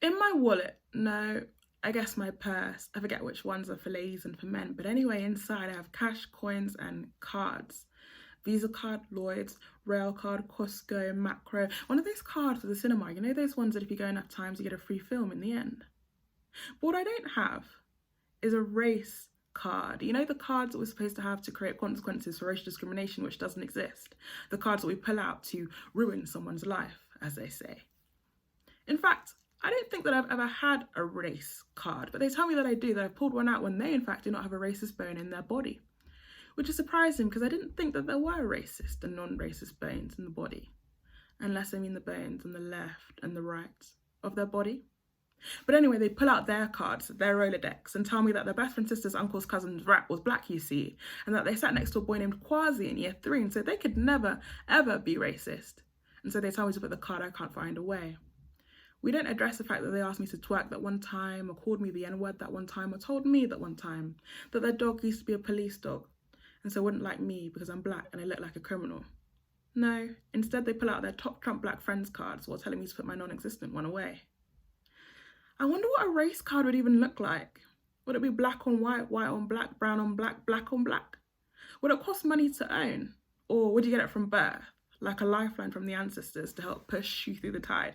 In my wallet, no, I guess my purse. I forget which ones are for ladies and for men. But anyway, inside I have cash, coins, and cards. Visa card, Lloyds, Rail card, Costco, Macro. One of those cards for the cinema. You know those ones that if you go enough times you get a free film in the end. But what I don't have is a race card. You know the cards that we're supposed to have to create consequences for racial discrimination, which doesn't exist. The cards that we pull out to ruin someone's life, as they say. In fact, I don't think that I've ever had a race card, but they tell me that I do, that I've pulled one out when they in fact do not have a racist bone in their body. Which is surprising because I didn't think that there were racist and non-racist bones in the body. Unless I mean the bones on the left and the right of their body. But anyway, they pull out their cards, their Rolodex, and tell me that their best friend's sister's uncle's cousin's rat was black, you see, and that they sat next to a boy named Kwasi in year 3, and so they could never, ever be racist. And so they tell me to put the card I can't find away. We don't address the fact that they asked me to twerk that one time, or called me the N-word that one time, or told me that one time that their dog used to be a police dog, and so wouldn't like me because I'm black and I look like a criminal. No, instead they pull out their top Trump black friends cards while telling me to put my non-existent one away. I wonder what a race card would even look like. Would it be black on white, white on black, brown on black, black on black? Would it cost money to own? Or would you get it from birth, like a lifeline from the ancestors to help push you through the tide?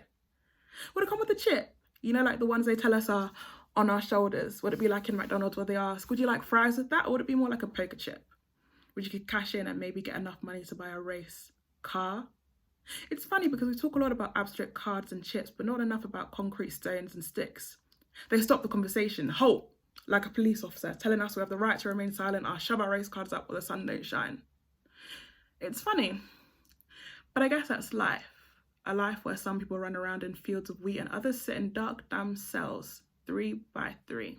Would it come with a chip? You know, like the ones they tell us are on our shoulders. Would it be like in McDonald's where they ask, would you like fries with that? Or would it be more like a poker chip, which you could cash in and maybe get enough money to buy a race car? It's funny because we talk a lot about abstract cards and chips, but not enough about concrete stones and sticks. They stop the conversation, halt, like a police officer, telling us we have the right to remain silent or shove our race cards up where the sun don't shine. It's funny, but I guess that's life. A life where some people run around in fields of wheat and others sit in dark, damn cells, 3 by 3.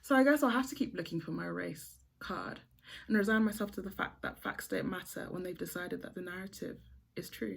So I guess I'll have to keep looking for my race card and resign myself to the fact that facts don't matter when they've decided that the narrative is true.